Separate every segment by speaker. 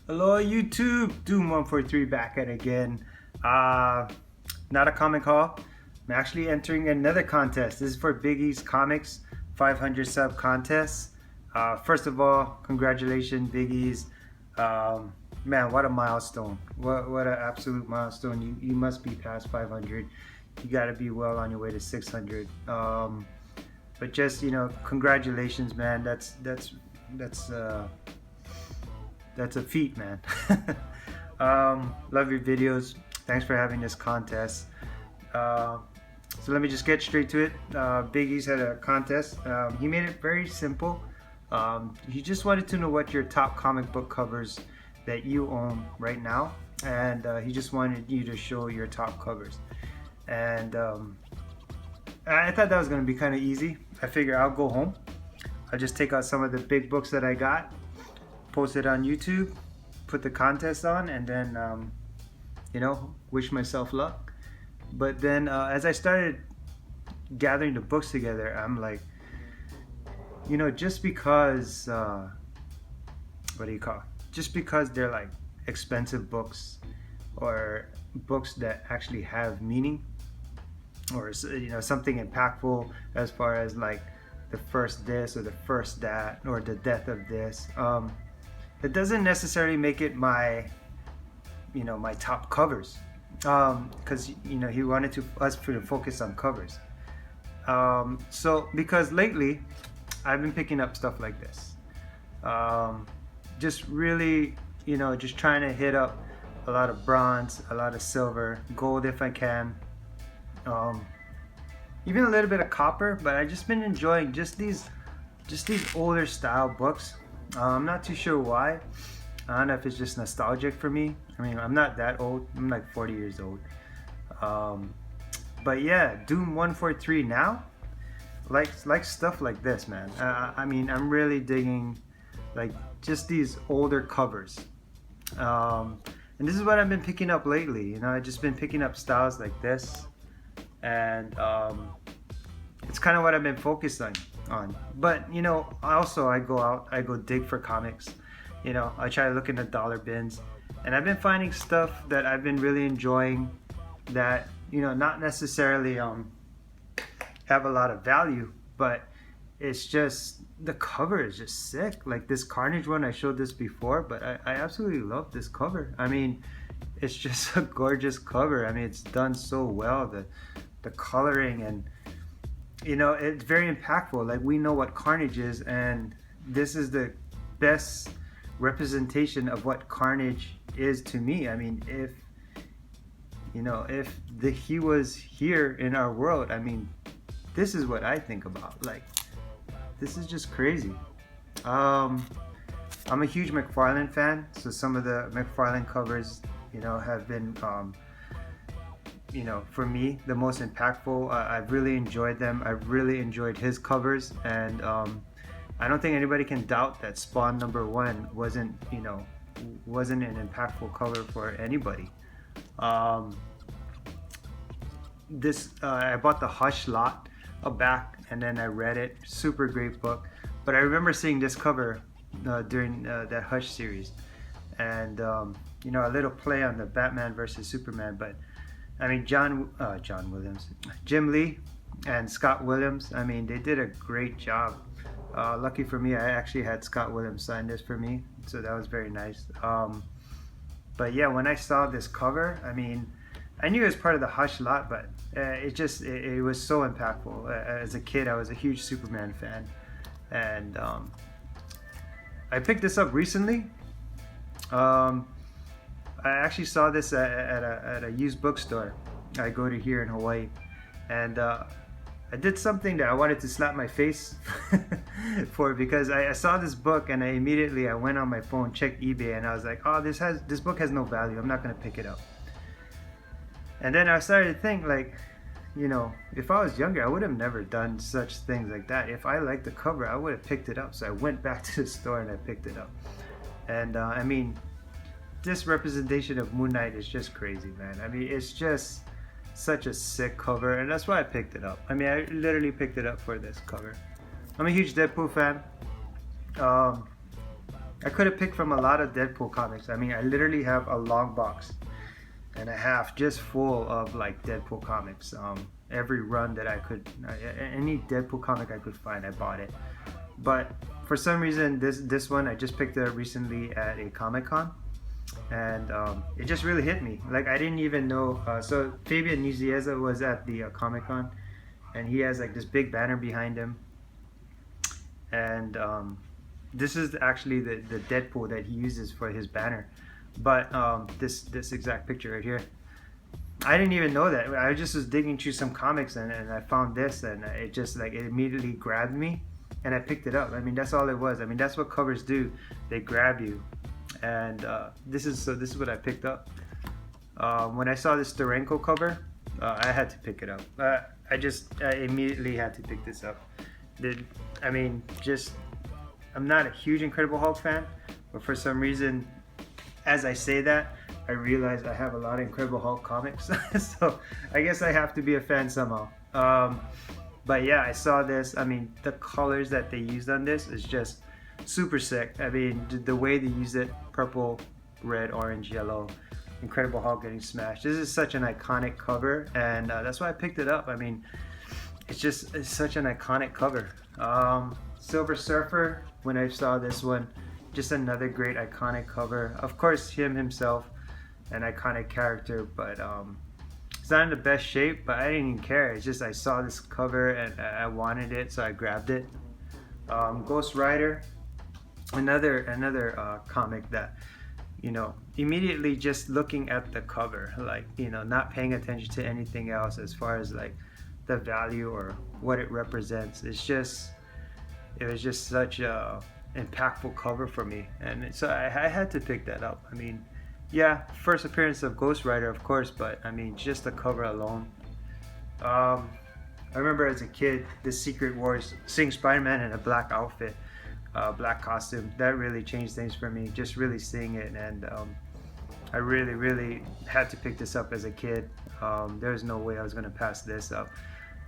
Speaker 1: Hello YouTube, Doom143 back at again. Not a comic haul. I'm actually entering another contest. This is for Bigeez Comics 500 sub contest. First of all, congratulations Bigeez. Man, what a milestone. What an absolute milestone. You must be past 500. You gotta be well on your way to 600. But just, congratulations, man. That's a feat, man. Love your videos. Thanks for having this contest. So let me just get straight to it. Bigeez had a contest. He made it very simple. He just wanted to know what your top comic book covers that you own right now, and he just wanted you to show your top covers. And I thought that was going to be kind of easy. I figure I'll go home. I'll just take out some of the big books that I got, post it on YouTube, put the contest on, and then wish myself luck. But then as I started gathering the books together, I'm like, just because just because they're like expensive books or books that actually have meaning, or something impactful as far as like the first this or the first that or the death of this, it doesn't necessarily make it my my top covers, because he wanted us to focus on covers. So because lately I've been picking up stuff like this, just really just trying to hit up a lot of bronze, a lot of silver, gold if I can, even a little bit of copper. But I've just been enjoying just these older style books. I'm not too sure why. I don't know if it's just nostalgic for me. I mean, I'm not that old. I'm like 40 years old. But yeah, Doom143 now, like stuff like this, man. I mean, I'm really digging like just these older covers. And this is what I've been picking up lately. I've just been picking up styles like this, and it's kind of what I've been focused on. But also I go dig for comics. I try to look in the dollar bins, and I've been finding stuff that I've been really enjoying that not necessarily have a lot of value, but it's just the cover is just sick. Like this Carnage one, I showed this before, but I absolutely love this cover. I mean, it's just a gorgeous cover. I mean, it's done so well, the coloring, and it's very impactful. Like, we know what Carnage is, and this is the best representation of what Carnage is to me. I mean, if he was here in our world, I mean, this is what I think about. Like, this is just crazy. I'm a huge McFarlane fan, so some of the McFarlane covers have been for me the most impactful. I've really enjoyed them. I've really enjoyed his covers, and I don't think anybody can doubt that Spawn #1 wasn't an impactful cover for anybody. I bought the Hush lot back, and then I read it. Super great book. But I remember seeing this cover during that Hush series, and a little play on the Batman versus Superman. But I mean, Jim Lee and Scott Williams, I mean, they did a great job. Lucky for me, I actually had Scott Williams sign this for me, so that was very nice. But yeah, when I saw this cover, I mean, I knew it was part of the Hush lot, but it was so impactful. As a kid, I was a huge Superman fan, and I picked this up recently. I actually saw this at a used bookstore I go to here in Hawaii, and I did something that I wanted to slap my face for, because I saw this book, and I went on my phone, checked eBay, and I was like, oh, this book has no value. I'm not gonna pick it up. And then I started to think, like, if I was younger, I would have never done such things like that. If I liked the cover, I would have picked it up. So I went back to the store and I picked it up. And I mean, this representation of Moon Knight is just crazy, man. I mean, it's just such a sick cover, and that's why I picked it up. I mean, I literally picked it up for this cover. I'm a huge Deadpool fan. I could have picked from a lot of Deadpool comics. I mean, I literally have a long box and a half just full of like Deadpool comics. Every run that I could, any Deadpool comic I could find, I bought it. But for some reason, this one I just picked it up recently at a Comic-Con, and it just really hit me. Like I didn't even know. So Fabian Nicieza was at the Comic-Con, and he has like this big banner behind him, and this is actually the Deadpool that he uses for his banner. But this exact picture right here, I didn't even know that. I just was digging through some comics and I found this, and it just like it immediately grabbed me, and I picked it up. I mean, that's all it was. I mean, that's what covers do. They grab you, and this is what I picked up. When I saw this Steranko cover, I had to pick it up. I immediately had to pick this up. I mean, just I'm not a huge Incredible Hulk fan, but for some reason, as I say that, I realize I have a lot of Incredible Hulk comics, so I guess I have to be a fan somehow. But yeah, I saw this. I mean, the colors that they used on this is just super sick. I mean, the way they use it, purple, red, orange, yellow, Incredible Hulk getting smashed. This is such an iconic cover, and that's why I picked it up. I mean, it's such an iconic cover. Silver Surfer, when I saw this one, just another great iconic cover. Of course, him himself, an iconic character, but it's not in the best shape, but I didn't even care. It's just I saw this cover and I wanted it, so I grabbed it. Ghost Rider, another comic that, you know, immediately just looking at the cover, like, you know, not paying attention to anything else as far as like the value or what it represents. It was just such a impactful cover for me, and so I had to pick that up. I mean, yeah, first appearance of Ghost Rider, of course, but I mean, just the cover alone. I remember as a kid, the Secret Wars, seeing Spider-Man in a black outfit, black costume, that really changed things for me, just really seeing it, and I really had to pick this up as a kid. There's no way I was going to pass this up,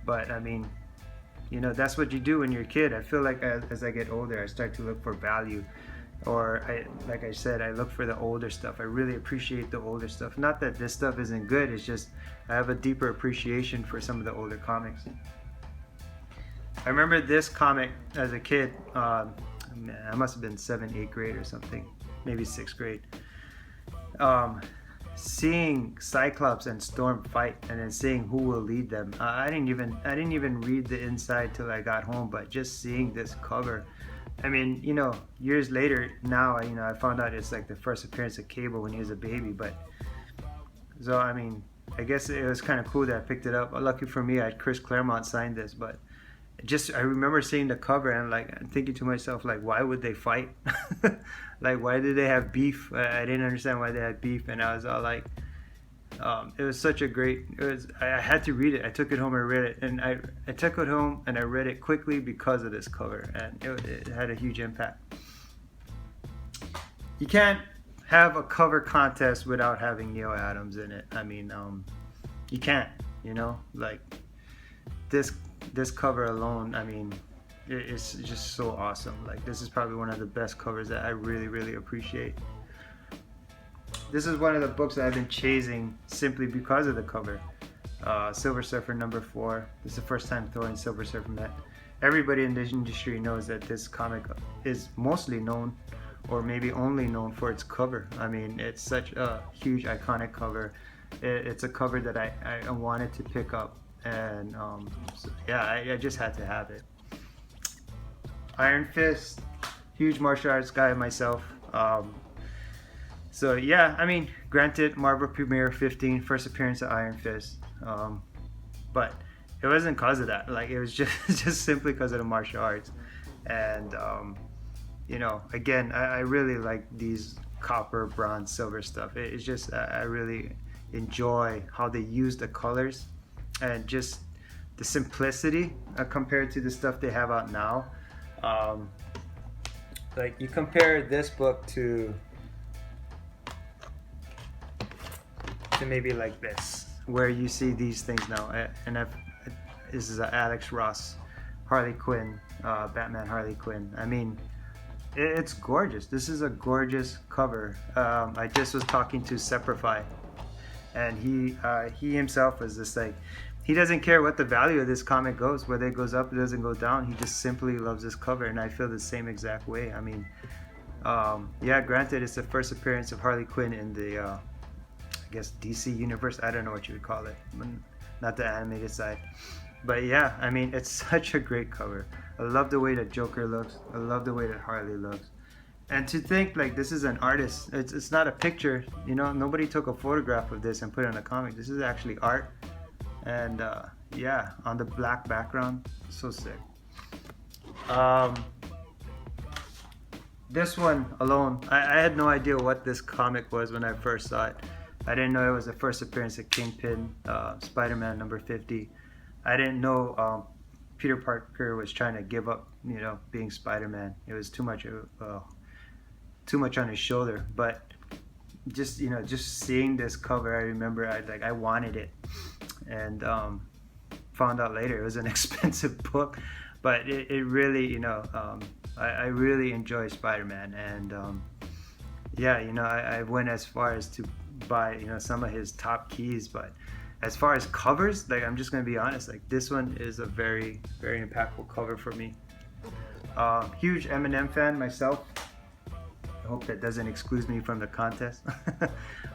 Speaker 1: but I mean, you know, that's what you do when you're a kid. I feel like as I get older, I start to look for value, or like I said, I look for the older stuff. I really appreciate the older stuff. Not that this stuff isn't good, it's just I have a deeper appreciation for some of the older comics. I remember this comic as a kid. I must have been 7th, 8th grade or something, maybe 6th grade. Seeing Cyclops and Storm fight, and then seeing who will lead them. I didn't even read the inside till I got home, but just seeing this cover. I mean, you know, years later now, you know, I found out it's like the first appearance of Cable when he was a baby. But so I mean, I guess it was kind of cool that I picked it up. Lucky for me, I had Chris Claremont sign this, but just I remember seeing the cover and like thinking to myself, like, why would they fight? Like, why did they have beef? I didn't understand why they had beef, and I was all like, it was such a great. I had to read it. I took it home and read it, and I took it home and I read it quickly because of this cover, and it had a huge impact. You can't have a cover contest without having Neil Adams in it. I mean, you can't. You know, like this cover alone. I mean, it's just so awesome. Like, this is probably one of the best covers that I really appreciate. This is one of the books that I've been chasing simply because of the cover. Silver Surfer #4. This is the first time Thor and Silver Surfer met. Everybody in this industry knows that this comic is mostly known, or maybe only known, for its cover. I mean, it's such a huge, iconic cover. It's a cover that I wanted to pick up, and so, yeah, I just had to have it. Iron Fist, huge martial arts guy myself. So yeah, I mean, granted, Marvel Premiere 15, first appearance of Iron Fist, but it wasn't because of that. Like, it was just simply because of the martial arts, and you know, again, I really like these copper, bronze, silver stuff. It's just I really enjoy how they use the colors and just the simplicity compared to the stuff they have out now. Like, you compare this book to maybe like this, where you see these things now, and this is Alex Ross, Harley Quinn, Batman Harley Quinn. I mean, It's gorgeous. This is a gorgeous cover. I just was talking to Seprify, and he himself was just like, he doesn't care what the value of this comic goes, whether it goes up, it doesn't go down. He just simply loves this cover, and I feel the same exact way. I mean, yeah, granted, it's the first appearance of Harley Quinn in the, I guess, DC universe. I don't know what you would call it, not the animated side. But yeah, I mean, it's such a great cover. I love the way that Joker looks. I love the way that Harley looks. And to think like this is an artist, it's not a picture. You know, nobody took a photograph of this and put it on a comic. This is actually art. And yeah, on the black background, so sick. Um, this one alone, I had no idea what this comic was when I first saw it. I didn't know it was the first appearance of Kingpin, Spider-Man number 50. I didn't know Peter Parker was trying to give up, you know, being Spider-Man. It was too much on his shoulder. But just, you know, just seeing this cover, I remember I wanted it, and found out later it was an expensive book, but it really, you know, I really enjoy Spider-Man, and yeah, you know, I went as far as to buy, you know, some of his top keys, but as far as covers, like, I'm just gonna be honest, like, this one is a very, very impactful cover for me. Huge Eminem fan myself. I hope that doesn't exclude me from the contest.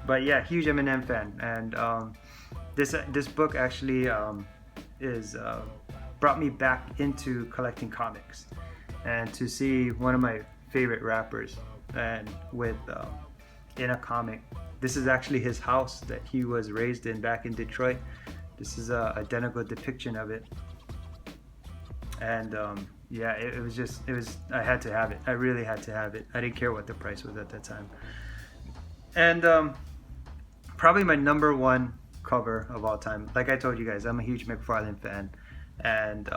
Speaker 1: But yeah, huge Eminem fan, and this book actually is brought me back into collecting comics, and to see one of my favorite rappers and with in a comic. This is actually his house that he was raised in back in Detroit. This is a identical depiction of it, and yeah, it was I had to have it. I really had to have it. I didn't care what the price was at that time. And probably my number one cover of all time. Like I told you guys, I'm a huge McFarlane fan, and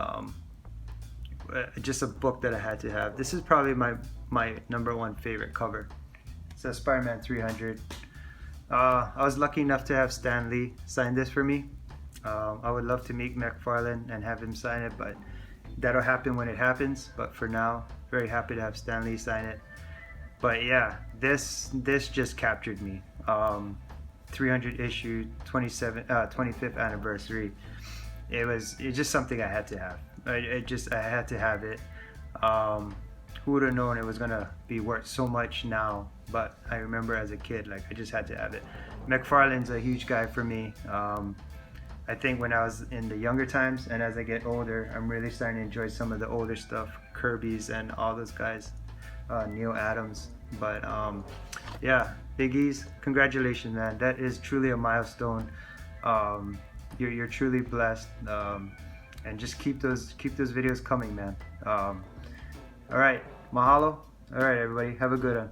Speaker 1: just a book that I had to have. This is probably my number one favorite cover. It's a Spider-Man 300. I was lucky enough to have Stan Lee sign this for me. I would love to meet McFarlane and have him sign it, but that'll happen when it happens. But for now, very happy to have Stan Lee sign it. But yeah, this just captured me. 300 issue, 25th anniversary. It's just something I had to have. I had to have it. Who would have known it was gonna be worth so much now? But I remember as a kid, like, I just had to have it. McFarlane's a huge guy for me. I think when I was in the younger times, and as I get older, I'm really starting to enjoy some of the older stuff, Kirby's and all those guys, Neil Adams. But yeah, Bigeez, congratulations, man. That is truly a milestone. You're truly blessed, and just keep those videos coming, man. All right, mahalo. All right, everybody, have a good one.